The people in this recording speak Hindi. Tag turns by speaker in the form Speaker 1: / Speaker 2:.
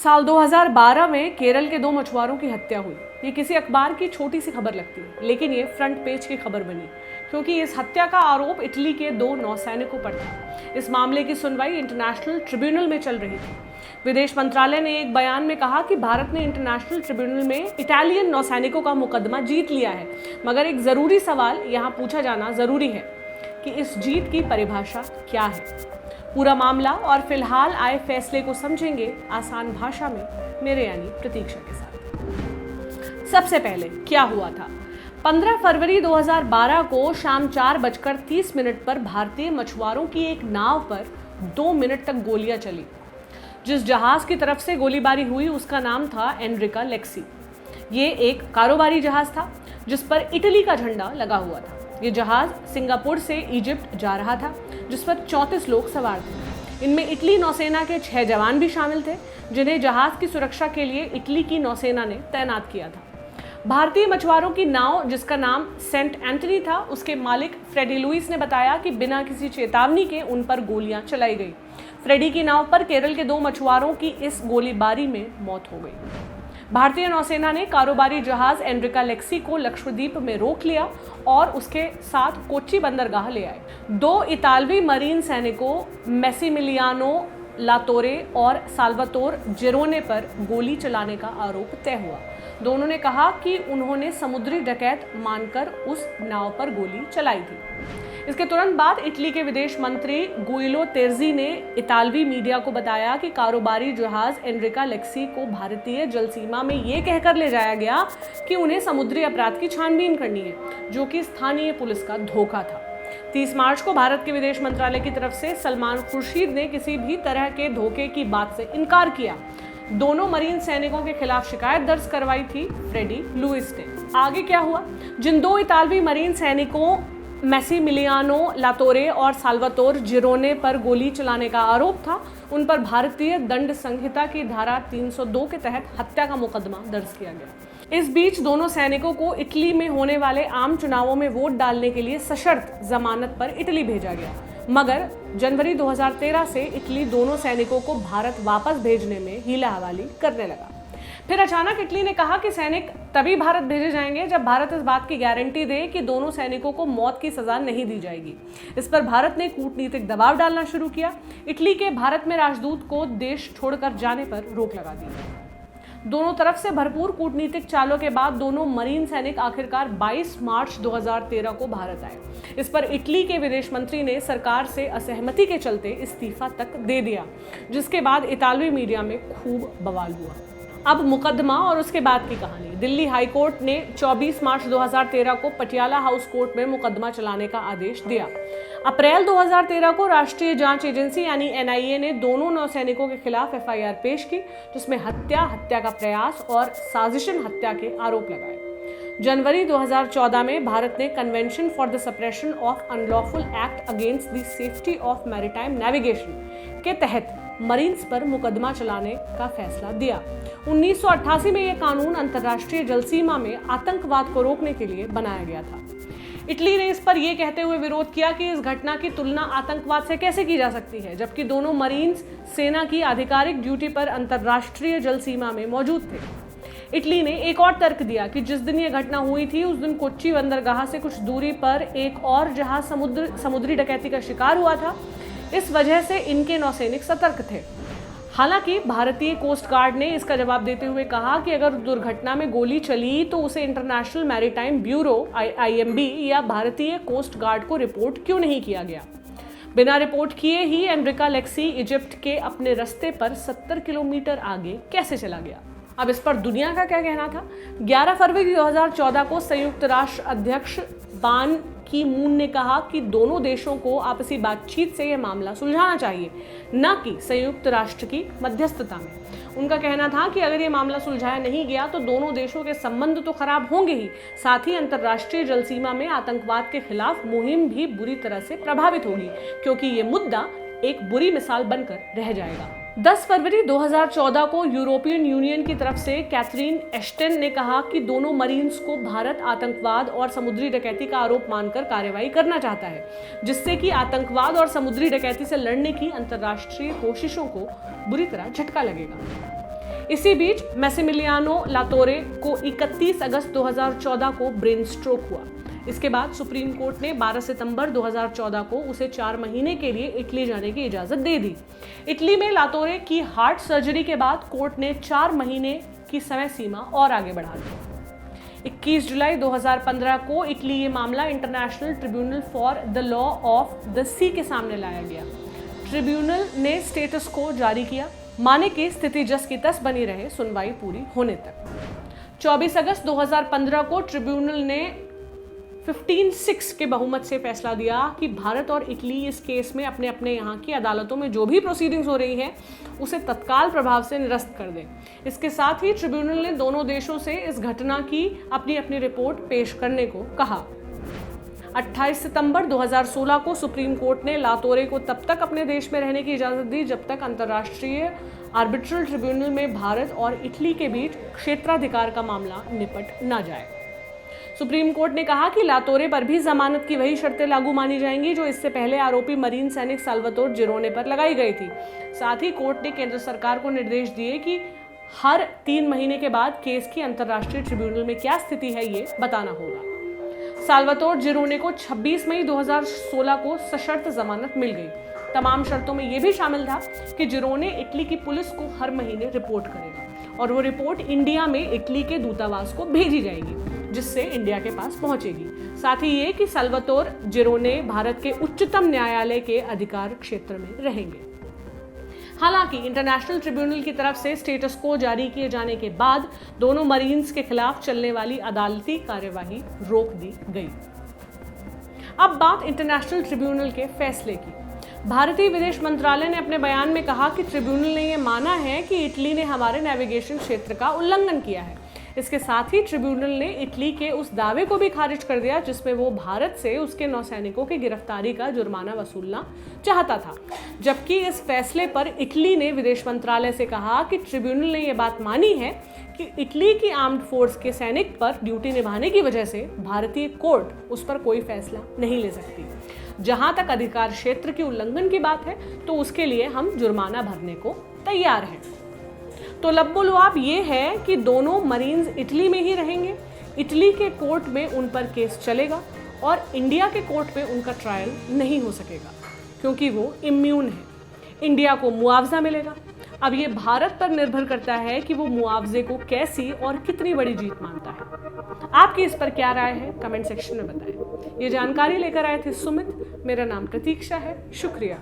Speaker 1: साल 2012 में केरल के 2 मछुआरों की हत्या हुई। ये किसी अखबार की छोटी सी खबर लगती है, लेकिन ये फ्रंट पेज की खबर बनी क्योंकि इस हत्या का आरोप इटली के 2 नौसैनिकों पर था। इस मामले की सुनवाई इंटरनेशनल ट्रिब्यूनल में चल रही थी। विदेश मंत्रालय ने एक बयान में कहा कि भारत ने इंटरनेशनल ट्रिब्यूनल में इटालियन नौसैनिकों का मुकदमा जीत लिया है, मगर एक जरूरी सवाल यहाँ पूछा जाना जरूरी है कि इस जीत की परिभाषा क्या है। पूरा मामला और फिलहाल आए फैसले को समझेंगे आसान भाषा में मेरे यानी प्रतीक्षा के साथ। सबसे पहले क्या हुआ था? 15 फरवरी 2012 को शाम 4:30 पर भारतीय मछुआरों की एक नाव पर 2 मिनट तक गोलियां चली। जिस जहाज की तरफ से गोलीबारी हुई उसका नाम था एनरिका लेक्सी। ये एक कारोबारी जहाज था जिस पर इटली का झंडा लगा हुआ था। ये जहाज सिंगापुर से इजिप्ट जा रहा था, जिस पर 34 लोग सवार थे। इनमें इटली नौसेना के 6 जवान भी शामिल थे, जिन्हें जहाज की सुरक्षा के लिए इटली की नौसेना ने तैनात किया था। भारतीय मछुआरों की नाव, जिसका नाम सेंट एंथनी था, उसके मालिक फ्रेडी लुइस ने बताया कि बिना किसी चेतावनी के उन पर गोलियां चलाई गई। फ्रेडी की नाव पर केरल के 2 मछुआरों की इस गोलीबारी में मौत हो गई। भारतीय नौसेना ने कारोबारी जहाज एनरिका लेक्सी को लक्षद्वीप में रोक लिया और उसके साथ कोच्चि बंदरगाह ले आए। 2 इतालवी मरीन सैनिकों मैसिमिलियानो लातोरे और साल्वातोर जेरोने पर गोली चलाने का आरोप तय हुआ। दोनों ने कहा कि उन्होंने समुद्री डकैत मानकर उस नाव पर गोली चलाई थी। इसके तुरंत बाद इटली के विदेश मंत्री गुइलो तेर्जी ने इतालवी मीडिया को बताया कि कारोबारी जहाज एनरिका लेक्सी को भारतीय जल सीमा में ये कहकर ले जाया गया कि उन्हें समुद्री अपराध की छानबीन करनी है, जो कि स्थानीय पुलिस का धोखा था। 30 मार्च को भारत के विदेश मंत्रालय की तरफ से सलमान खुर्शीद ने किसी भी तरह के धोखे की बात से इनकार किया। दोनों मरीन सैनिकों के खिलाफ शिकायत दर्ज करवाई थी फ्रेडी लुइस ने। आगे क्या हुआ? जिन 2 इतालवी मरीन सैनिकों मैसिमिलियानो लातोरे और साल्वातोर जेरोने पर गोली चलाने का आरोप था, उन पर भारतीय दंड संहिता की धारा 302 के तहत हत्या का मुकदमा दर्ज किया गया। इस बीच दोनों सैनिकों को इटली में होने वाले आम चुनावों में वोट डालने के लिए सशर्त जमानत पर इटली भेजा गया, मगर जनवरी 2013 से इटली दोनों सैनिकों को भारत वापस भेजने में हीला हवाली करने लगा। फिर अचानक इटली ने कहा कि सैनिक तभी भारत भेजे जाएंगे जब भारत इस बात की गारंटी दे कि दोनों सैनिकों को मौत की सजा नहीं दी जाएगी। इस पर भारत ने कूटनीतिक दबाव डालना शुरू किया। इटली के भारत में राजदूत को देश छोड़कर जाने पर रोक लगा दी। दोनों तरफ से भरपूर कूटनीतिक चालों के बाद दोनों मरीन सैनिक आखिरकार 22 मार्च 2013 को भारत आए। इस पर इटली के विदेश मंत्री ने सरकार से असहमति के चलते इस्तीफा तक दे दिया, जिसके बाद इतालवी मीडिया में खूब बवाल हुआ। अब मुकदमा और उसके बाद की कहानी। दिल्ली हाई कोर्ट ने 24 मार्च 2013 को पटियाला हाउस कोर्ट में मुकदमा चलाने का आदेश दिया। अप्रैल 2013 को राष्ट्रीय जांच एजेंसी यानी एनआईए ने दोनों नौसैनिकों के खिलाफ एफआईआर पेश की, जिसमें हत्या का प्रयास और साजिशन हत्या के आरोप लगाए। जनवरी 2014 में भारत ने convention for the suppression of unlawful act against the safety of maritime navigation के तहत मरीन्स पर मुकदमा चलाने का फैसला दिया। 1988 में यह कानून अंतर्राष्ट्रीय जल सीमा में आतंकवाद को रोकने के लिए बनाया गया था। इटली ने इस पर यह कहते हुए विरोध किया कि इस घटना की तुलना आतंकवाद से कैसे की जा सकती है, जबकि दोनों मरीन्स सेना की आधिकारिक ड्यूटी पर अंतर्राष्ट्रीय जल सीमा में मौजूद थे। इटली ने एक और तर्क दिया कि जिस दिन यह घटना हुई थी उस दिन कोच्चि बंदरगाह से कुछ दूरी पर एक और जहाज समुद्री डकैती का शिकार हुआ था। इस वजह से इनके नौसैनिक सतर्क थे। हालांकि भारतीय कोस्ट गार्ड ने इसका जवाब देते हुए कहा कि अगर दुर्घटना में गोली चली तो उसे इंटरनेशनल मैरीटाइम ब्यूरो IMB या भारतीय कोस्ट गार्ड को रिपोर्ट क्यों नहीं किया गया। बिना रिपोर्ट किए ही एनरिका लेक्सी इजिप्ट के अपने रास्ते पर 70 किलोमीटर आगे कैसे चला गया? अब इस पर दुनिया का क्या कहना था? 11 फरवरी 2014 को संयुक्त राष्ट्र अध्यक्ष बान की मून ने कहा कि दोनों देशों को आपसी बातचीत से यह मामला सुलझाना चाहिए, न कि संयुक्त राष्ट्र की मध्यस्थता में। उनका कहना था कि अगर ये मामला सुलझाया नहीं गया तो दोनों देशों के संबंध तो खराब होंगे ही, साथ ही अंतर्राष्ट्रीय जल सीमा में आतंकवाद के खिलाफ मुहिम भी बुरी तरह से प्रभावित होगी, क्योंकि ये मुद्दा एक बुरी मिसाल बनकर रह जाएगा। 10 फरवरी 2014 को यूरोपियन यूनियन की तरफ से कैथरीन एस्टन ने कहा कि दोनों मरीन्स को भारत आतंकवाद और समुद्री डकैती का आरोप मानकर कार्रवाई करना चाहता है, जिससे कि आतंकवाद और समुद्री डकैती से लड़ने की अंतर्राष्ट्रीय कोशिशों को बुरी तरह झटका लगेगा। इसी बीच मैसिमिलियानो लातोरे को 31 अगस्त 2014 को ब्रेन स्ट्रोक हुआ। इसके बाद सुप्रीम कोर्ट ने 12 सितंबर 2014 को उसे 4 महीने के लिए इटली जाने की इजाजत दे दी। इटली में लातोरे की हार्ट सर्जरी के बाद कोर्ट ने 4 महीने की समय सीमा और आगे बढ़ा दी। 21 जुलाई 2015 को इटली ये मामला international tribunal for the law of the sea के सामने लाया गया। ट्रिब्यूनल ने स्टेटस को जारी किया, माने की स्थिति जस की तस बनी रहे सुनवाई पूरी होने तक। 24 अगस्त 2015 को ट्रिब्यूनल ने 15-6 के बहुमत से फैसला दिया कि भारत और इटली इस केस में अपने अपने यहाँ की अदालतों में जो भी प्रोसीडिंग्स हो रही हैं उसे तत्काल प्रभाव से निरस्त कर दें। इसके साथ ही ट्रिब्यूनल ने दोनों देशों से इस घटना की अपनी अपनी रिपोर्ट पेश करने को कहा। 28 सितंबर 2016 को सुप्रीम कोर्ट ने लातोरे को तब तक अपने देश में रहने की इजाजत दी जब तक अंतर्राष्ट्रीय आर्बिट्रल ट्रिब्यूनल में भारत और इटली के बीच क्षेत्राधिकार का मामला निपट न जाए। सुप्रीम कोर्ट ने कहा कि लातोरे पर भी जमानत की वही शर्तें लागू मानी जाएंगी जो इससे पहले आरोपी मरीन सैनिक साल्वातोर जिरोने पर लगाई गई थी। साथ ही कोर्ट ने केंद्र सरकार को निर्देश दिए कि हर 3 महीने के बाद केस की अंतर्राष्ट्रीय ट्रिब्यूनल में क्या स्थिति है ये बताना होगा। साल्वातोर जिरोने को 26 मई 2016 को सशर्त जमानत मिल गई। तमाम शर्तों में यह भी शामिल था कि जिरोने इटली की पुलिस को हर महीने रिपोर्ट करेगा और वो रिपोर्ट इंडिया में इटली के दूतावास को भेजी जाएगी, जिससे इंडिया के पास पहुंचेगी। साथ ही ये कि साल्वातोर जिरोने भारत के उच्चतम न्यायालय के अधिकार क्षेत्र में रहेंगे। हालांकि इंटरनेशनल ट्रिब्यूनल की तरफ से स्टेटस को जारी किए जाने के बाद दोनों मरीन्स के खिलाफ चलने वाली अदालती कार्यवाही रोक दी गई। अब बात इंटरनेशनल ट्रिब्यूनल के फैसले की। भारतीय विदेश मंत्रालय ने अपने बयान में कहा कि ट्रिब्यूनल ने यह माना है कि इटली ने हमारे नेविगेशन क्षेत्र का उल्लंघन किया है। इसके साथ ही ट्रिब्यूनल ने इटली के उस दावे को भी खारिज कर दिया जिसमें वो भारत से उसके नौसैनिकों की गिरफ्तारी का जुर्माना वसूलना चाहता था। जबकि इस फैसले पर इटली ने विदेश मंत्रालय से कहा कि ट्रिब्यूनल ने यह बात मानी है कि इटली की आर्म्ड फोर्स के सैनिक पर ड्यूटी निभाने की वजह से भारतीय कोर्ट उस पर कोई फैसला नहीं ले सकती। जहां तक अधिकार क्षेत्र के उल्लंघन की बात है तो उसके लिए हम जुर्माना भरने को तैयार हैं। तो लबोलुआब ये है कि दोनों मरीन्स इटली में ही रहेंगे। इटली के कोर्ट में उन पर केस चलेगा और इंडिया के कोर्ट में उनका ट्रायल नहीं हो सकेगा क्योंकि वो इम्यून है। इंडिया को मुआवजा मिलेगा। अब ये भारत पर निर्भर करता है कि वो मुआवजे को कैसी और कितनी बड़ी जीत मानता है। आपकी इस पर क्या राय है कमेंट सेक्शन में बताएं। ये जानकारी लेकर आए थे सुमित। मेरा नाम प्रतीक्षा है। शुक्रिया।